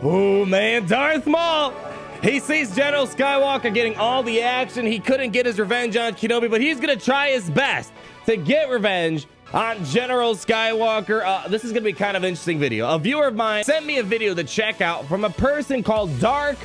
Oh man, Darth Maul! He sees General Skywalker getting all the action. He couldn't get his revenge on Kenobi, but he's gonna try his best to get revenge on General Skywalker. This is gonna be kind of an interesting video. A viewer of mine sent me a video to check out from a person called Dark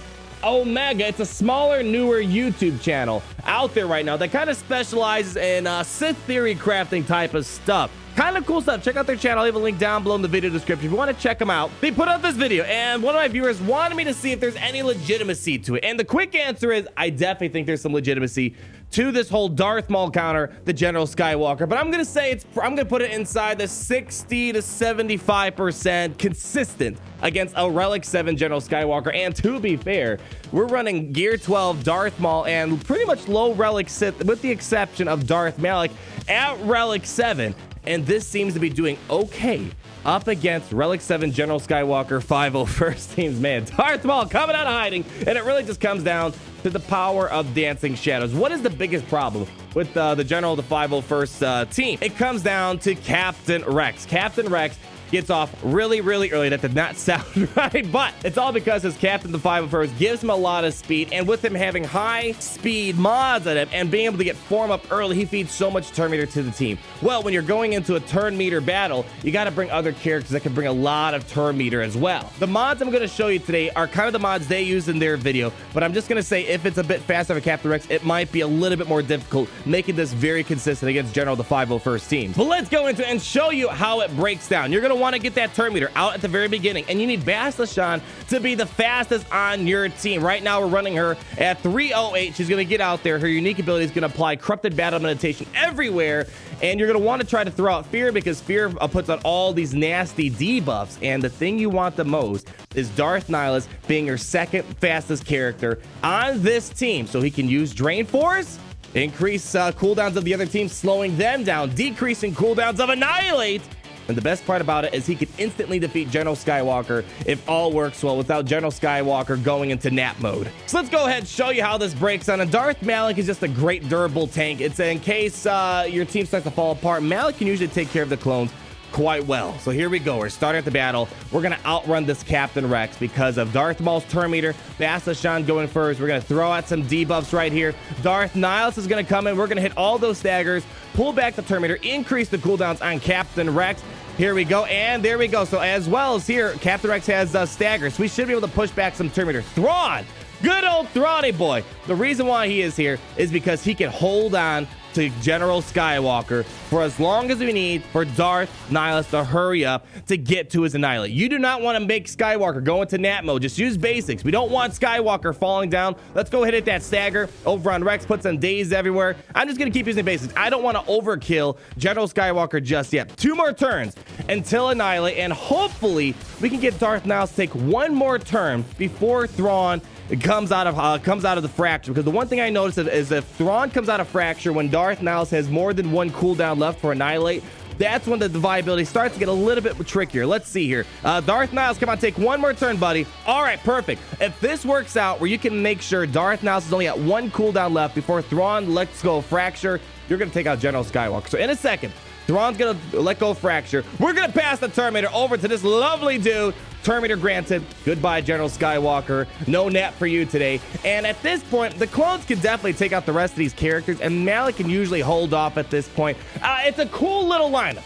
Omega. It's a smaller, newer YouTube channel out there right now that kind of specializes in Sith theory crafting type of stuff. Kind of cool stuff. Check out their channel. I'll leave a link down below in the video description if you want to check them out. They put out this video, and one of my viewers wanted me to see if there's any legitimacy to it. And the quick answer is I definitely think there's some legitimacy to this whole Darth Maul counter, the General Skywalker. But I'm going to say I'm going to put it inside the 60 to 75% consistent against a Relic 7 General Skywalker. And to be fair, we're running Gear 12 Darth Maul and pretty much low Relic Sith, with the exception of Darth Malik at Relic 7. And this seems to be doing okay up against Relic 7 General Skywalker 501st teams. Man, Darth Maul coming out of hiding, and it really just comes down to the power of dancing shadows. What is the biggest problem with the General of the 501st team? It comes down to Captain Rex. Captain Rex gets off really early. That did not sound right, but it's all because his Captain the 501st gives him a lot of speed, and with him having high speed mods at him and being able to get form up early, he feeds so much turn meter to the team. Well, when you're going into a turn meter battle, you got to bring other characters that can bring a lot of turn meter as well. The mods I'm going to show you today are kind of the mods they use in their video, but I'm just going to say if it's a bit faster for Captain Rex, it might be a little bit more difficult, making this very consistent against General the 501st team. But let's go into it and show you how it breaks down. You're going to want to get that turn meter out at the very beginning, and you need Battlejuice to be the fastest on your team. Right now, we're running her at 308. She's going to get out there. Her unique ability is going to apply corrupted battle meditation everywhere, and you're going to want to try to throw out fear, because fear puts on all these nasty debuffs, and the thing you want the most is Darth Nihilus being your second fastest character on this team, so he can use Drain Force, increase cooldowns of the other team, slowing them down, decreasing cooldowns of Annihilate. And the best part about it is he can instantly defeat General Skywalker if all works well without General Skywalker going into nap mode. So let's go ahead and show you how this breaks down. And Darth Malik is just a great durable tank. It's in case your team starts to fall apart. Malik can usually take care of the clones quite well. So here we go. We're starting at the battle. We're going to outrun this Captain Rex because of Darth Maul's turn meter. Battlejuice going first. We're going to throw out some debuffs right here. Darth Nihilus is going to come in. We're going to hit all those staggers, pull back the turn meter, increase the cooldowns on Captain Rex. Here we go, and there we go. So as well as here, Captain Rex has staggers. We should be able to push back some turn meter. Thrawn, good old Thrawny boy. The reason why he is here is because he can hold on to General Skywalker for as long as we need for Darth Nihilus to hurry up to get to his Annihilate. You do not want to make Skywalker go into nap mode. Just use basics. We don't want Skywalker falling down. Let's go hit that stagger over on Rex, put some days everywhere. I'm just going to keep using basics. I don't want to overkill General Skywalker just yet. 2 more turns until Annihilate, and hopefully we can get Darth Nihilus to take 1 more turn before Thrawn comes out of the fracture. Because the one thing I noticed is if Thrawn comes out of fracture when Darth Nihilus has more than 1 cooldown left for Annihilate, that's when the viability starts to get a little bit trickier. Let's see here. Darth Nihilus, come on, take 1 more turn, buddy. All right, perfect. If this works out where you can make sure Darth Nihilus is only at 1 cooldown left before Thrawn lets go of fracture, you're going to take out General Skywalker. So in a second, Thrawn's going to let go of fracture. We're going to pass the turn meter over to this lovely dude. Turn meter granted. Goodbye, General Skywalker. No nap for you today. And at this point, the clones can definitely take out the rest of these characters, and Malik can usually hold off at this point. It's a cool little lineup.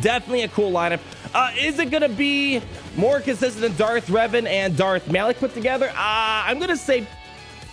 Definitely a cool lineup. Is it going to be more consistent than Darth Revan and Darth Malik put together? I'm going to say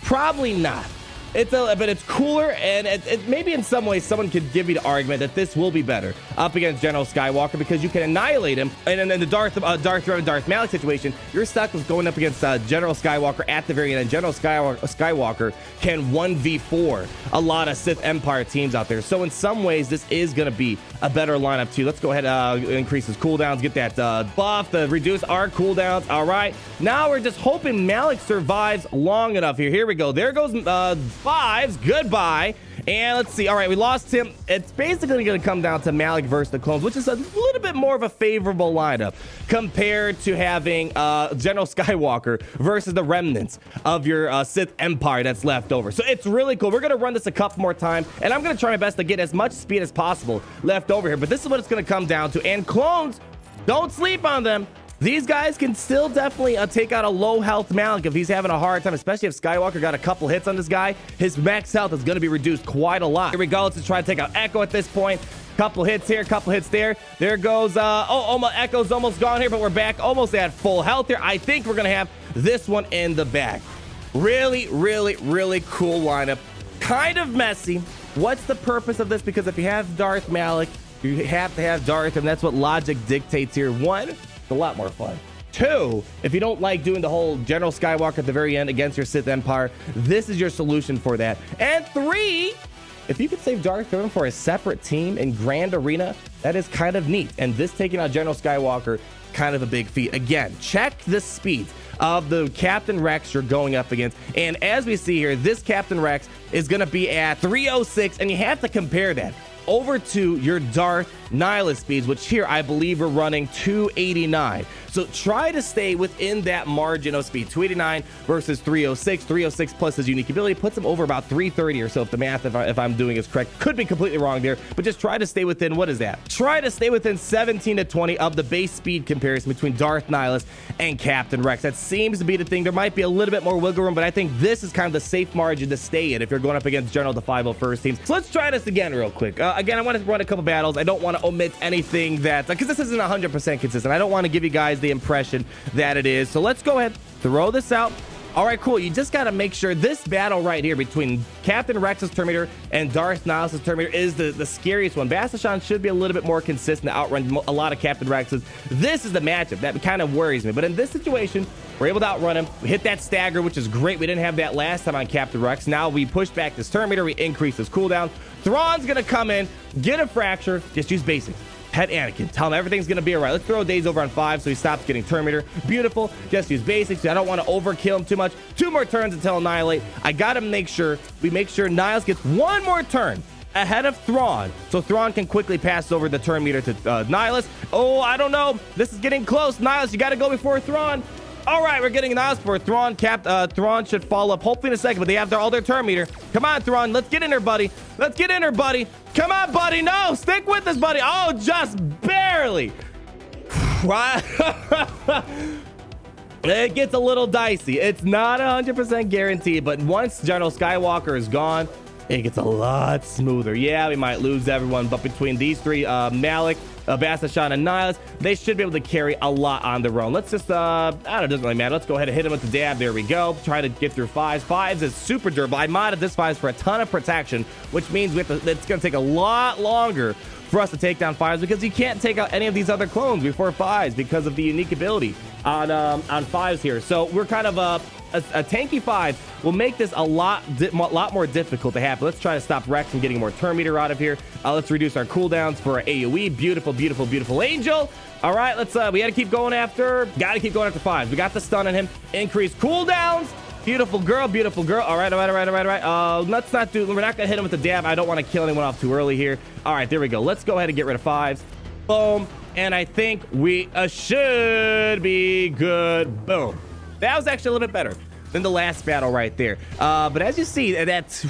probably not. But it's cooler, and it maybe in some ways someone could give me the argument that this will be better up against General Skywalker, because you can annihilate him. And in the Darth Revan, Darth Malik situation, you're stuck with going up against General Skywalker at the very end, and General Skywalker can 1v4 a lot of Sith Empire teams out there. So in some ways, this is going to be a better lineup too. Let's go ahead and increase his cooldowns, get that buff to reduce our cooldowns. All right, now we're just hoping Malik survives long enough here. Here we go. There goes 5s. Goodbye. And let's see. All right, we lost him. It's basically going to come down to Malik versus the clones, which is a little bit more of a favorable lineup compared to having General Skywalker versus the remnants of your Sith Empire that's left over. So it's really cool. We're going to run this a couple more times, and I'm going to try my best to get as much speed as possible left over here. But this is what it's going to come down to. And clones, don't sleep on them. These guys can still definitely take out a low health Malik if he's having a hard time, especially if Skywalker got a couple hits on this guy. His max health is going to be reduced quite a lot. Here we go. Let's try to take out Echo at this point. Couple hits here, couple hits there. There goes, Echo's almost gone here, but we're back almost at full health here. I think we're going to have this one in the bag. Really, really, really cool lineup. Kind of messy. What's the purpose of this? Because if you have Darth Malik, you have to have Darth, and that's what logic dictates here. One, it's a lot more fun. Two, if you don't like doing the whole General Skywalker at the very end against your Sith Empire, this is your solution for that. And three, if you could save Darth Vader for a separate team in Grand Arena, that is kind of neat. And this taking out General Skywalker, kind of a big feat. Again, check the speed of the Captain Rex you're going up against. And as we see here, this Captain Rex is going to be at 306, and you have to compare that over to your Darth Nihilus speeds, which here I believe we're running 289. So try to stay within that margin of speed. 289 versus 306. 306 plus his unique ability puts him over about 330 or so, if the math, if I'm doing is correct. Could be completely wrong there, but just try to stay within, what is that? Try to stay within 17 to 20 of the base speed comparison between Darth Nihilus and Captain Rex. That seems to be the thing. There might be a little bit more wiggle room, but I think this is kind of the safe margin to stay in if you're going up against General the 501st teams. So let's try this again real quick. Again, I want to run a couple battles. I don't want to omit anything that, because this isn't 100% consistent. I don't want to give you guys the impression that it is. So let's go ahead, throw this out. All right, cool. You just got to make sure this battle right here between Captain Rex's Terminator and Darth Nihilus' Terminator is the scariest one. Battlejuice should be a little bit more consistent to outrun a lot of Captain Rex's. This is the matchup that kind of worries me. But in this situation, we're able to outrun him. We hit that stagger, which is great. We didn't have that last time on Captain Rex. Now we push back this Terminator. We increase his cooldown. Thrawn's going to come in, get a fracture. Just use basics. Pet Anakin. Tell him everything's going to be all right. Let's throw Days over on 5 so he stops getting Terminator. Beautiful. Just use basics. I don't want to overkill him too much. 2 more turns until Annihilate. I got to make sure Nihilus gets 1 more turn ahead of Thrawn, so Thrawn can quickly pass over the turn meter to Nihilus. Oh, I don't know. This is getting close. Nihilus, you got to go before Thrawn. All right, we're getting Nihilus for Thrawn. Thrawn should follow up hopefully in a second, but they have all their turn meter. Come on, Thrawn. Let's get in there, buddy. Let's get in there, buddy. Come on, buddy. No, stick with us, buddy. Oh, just barely. It gets a little dicey. It's not 100% guaranteed, but once General Skywalker is gone, it gets a lot smoother. Yeah, we might lose everyone, but between these three, Malik, Battlejuice, and Nihilus, they should be able to carry a lot on their own. Let's just, I don't know, it doesn't really matter. Let's go ahead and hit him with the dab. There we go. Try to get through 5s. 5s is super durable. I modded this 5s for a ton of protection, which means it's going to take a lot longer for us to take down 5s because you can't take out any of these other clones before 5s because of the unique ability on 5s here. So we're kind of a tanky 5 will make this a lot more difficult to happen. Let's try to stop Rex from getting more turn meter out of here. Let's reduce our cooldowns for our AoE. Beautiful, beautiful, beautiful angel. All right, let's we gotta keep going after 5s. We got the stun on him. Increase cooldowns. Beautiful girl, beautiful girl. All right. Let's not do, we're not gonna hit him with the dab. I don't want to kill anyone off too early here. All right, there we go. Let's go ahead and get rid of 5s. Boom. And I think we should be good. Boom. That was actually a little bit better than the last battle right there. But as you see, that's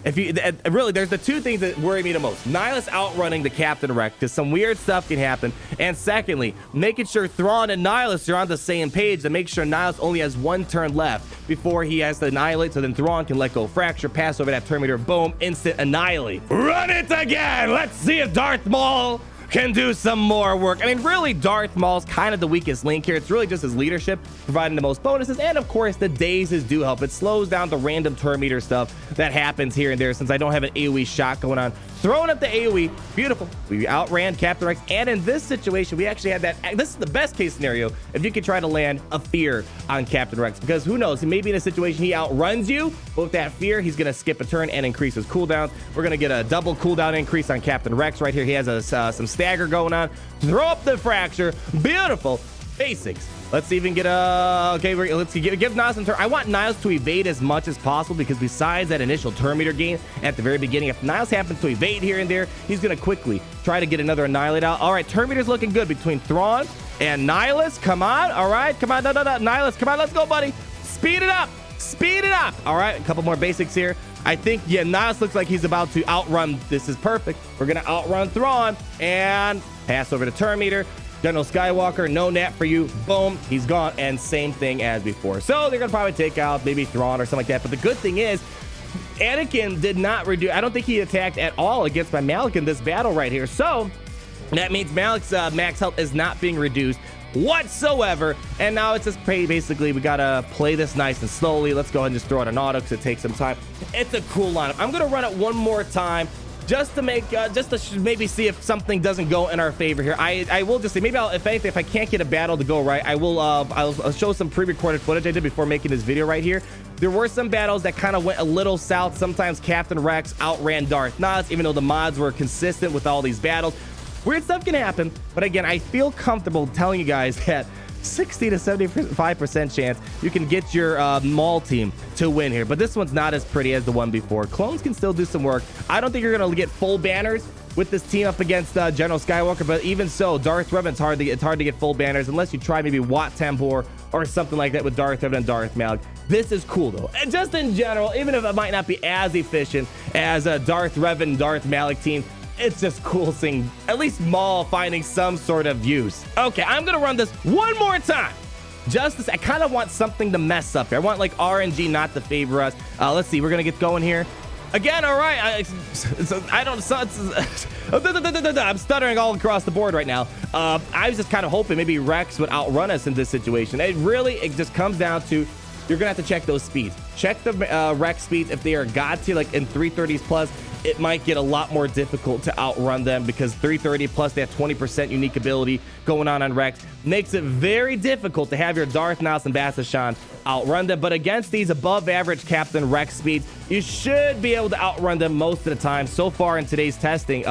really, there's the 2 things that worry me the most. Nihilus outrunning the Captain Rex because some weird stuff can happen. And secondly, making sure Thrawn and Nihilus are on the same page to make sure Nihilus only has 1 turn left before he has to annihilate. So then Thrawn can let go fracture, pass over that Terminator, boom, instant annihilate. Run it again. Let's see if Darth Maul can do some more work. I mean, really, Darth Maul's kind of the weakest link here. It's really just his leadership providing the most bonuses, and of course, the dazes do help. It slows down the random turn meter stuff that happens here and there since I don't have an AoE shot going on. Throwing up the AoE, beautiful. We outran Captain Rex, and in this situation, we actually had that. This is the best case scenario if you could try to land a fear on Captain Rex, because who knows, he may be in a situation he outruns you, but with that fear, he's gonna skip a turn and increase his cooldown. We're gonna get a double cooldown increase on Captain Rex right here. He has some stagger going on. Throw up the fracture. Beautiful. Basics. Let's even get a... Okay, let's give Nihilus some turn. I want Nihilus to evade as much as possible because besides that initial turn meter gain at the very beginning, if Nihilus happens to evade here and there, he's going to quickly try to get another Annihilate out. All right, turn meter's looking good between Thrawn and Nihilus. Come on. All right. Come on. No. Nihilus, come on. Let's go, buddy. Speed it up. Speed it up. All right, a couple more basics here. I think, yeah, Nihilus looks like he's about to outrun. This is perfect. We're going to outrun Thrawn and pass over to turn meter. General Skywalker, no nap for you. Boom, he's gone. And same thing as before. So they're gonna probably take out maybe Thrawn or something like that. But the good thing is, Anakin did not reduce. I don't think he attacked at all against my Malik in this battle right here. So that means Malik's max health is not being reduced whatsoever. And now it's just basically we gotta play this nice and slowly. Let's go ahead and just throw it on auto because it takes some time. It's a cool lineup. I'm gonna run it one more time just to make maybe see if something doesn't go in our favor here. I will just say maybe if anything, if I can't get a battle to go right, I'll show some pre-recorded footage I did before making this video right here. There were some battles that kind of went a little south. Sometimes Captain Rex outran Darth Maul, even though the mods were consistent with all these battles. Weird stuff can happen, but again, I feel comfortable telling you guys that 60 to 75% chance you can get your Maul team to win here. But this one's not as pretty as the one before. Clones can still do some work. I don't think you're going to get full banners with this team up against General Skywalker, but even so, Darth Revan's hard to get full banners unless you try maybe Wat Tambor or something like that with Darth Revan and Darth Malik. This is cool though. And just in general, even if it might not be as efficient as a Darth Revan and Darth Malik team, it's just cool seeing at least Maul finding some sort of use. Okay, I'm gonna run this one more time. I kind of want something to mess up here. I want like RNG not to favor us. Let's see, we're gonna get going here. Again, all right. I'm stuttering all across the board right now. I was just kind of hoping maybe Rex would outrun us in this situation. It just comes down to you're gonna have to check those speeds. Check the Rex speeds. If they are god tier, like in 330s plus, it might get a lot more difficult to outrun them because 330 plus that 20% unique ability going on Rex makes it very difficult to have your Darth Maul and Battlejuice outrun them. But against these above average Captain Rex speeds, you should be able to outrun them most of the time. So far in today's testing,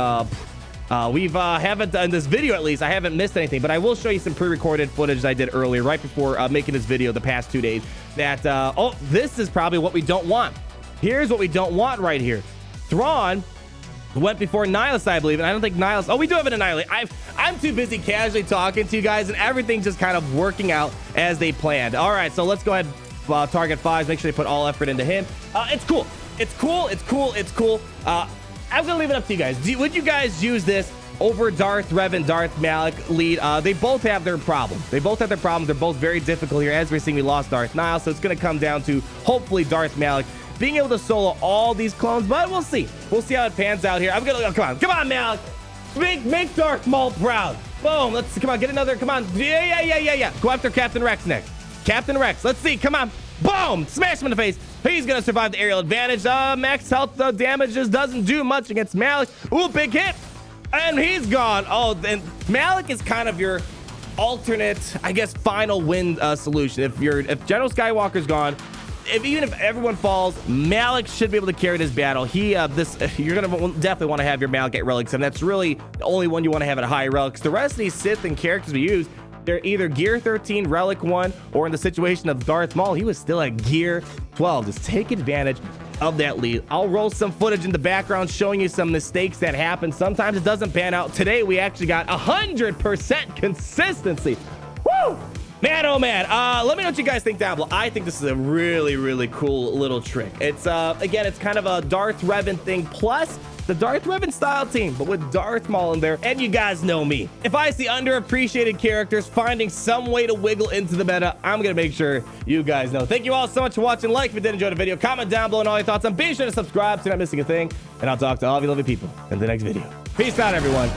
haven't done this video, at least I haven't missed anything, but I will show you some pre-recorded footage I did earlier right before making this video the past 2 days that this is probably what we don't want. Here's what we don't want right here. Thrawn went before Nihilus, I believe, and I don't think Nihilus. Oh, we do have an Annihilate. I'm too busy casually talking to you guys, and everything's just kind of working out as they planned. All right, so let's go ahead. Target 5. Make sure you put all effort into him. It's cool. It's cool. It's cool. It's cool. I'm gonna leave it up to you guys. Would you guys use this over Darth Revan, Darth Malik lead? They both have their problems. They're both very difficult here. As we're seeing, we lost Darth Maul, so it's gonna come down to hopefully Darth Malik being able to solo all these clones, but we'll see. We'll see how it pans out here. I'm gonna come on, Malik. Make Darth Maul proud. Boom. Come on, get another. Come on. Yeah. Go after Captain Rex next. Captain Rex. Let's see. Come on. Boom. Smash him in the face. He's gonna survive the aerial advantage. Max health damage just doesn't do much against Malik. Ooh, big hit. And he's gone. Oh, and Malik is kind of your alternate, I guess, final win solution. If General Skywalker's gone, even if everyone falls, Malik should be able to carry this battle. You're gonna definitely want to have your Malik at Relic 7. That's really the only one you want to have at a high Relic. The rest of these Sith and characters we use, they're either Gear 13, Relic 1, or in the situation of Darth Maul, he was still at Gear 12. Just take advantage of that lead. I'll roll some footage in the background showing you some mistakes that happen. Sometimes it doesn't pan out. Today, we actually got 100% consistency. Woo! Man, oh man. Let me know what you guys think down below. I think this is a really, really cool little trick. It's, again, it's kind of a Darth Revan thing plus the Darth Revan style team, but with Darth Maul in there. And you guys know me. If I see underappreciated characters finding some way to wiggle into the meta, I'm going to make sure you guys know. Thank you all so much for watching. Like if you did enjoy the video, comment down below and all your thoughts, and be sure to subscribe so you're not missing a thing. And I'll talk to all of you lovely people in the next video. Peace out, everyone.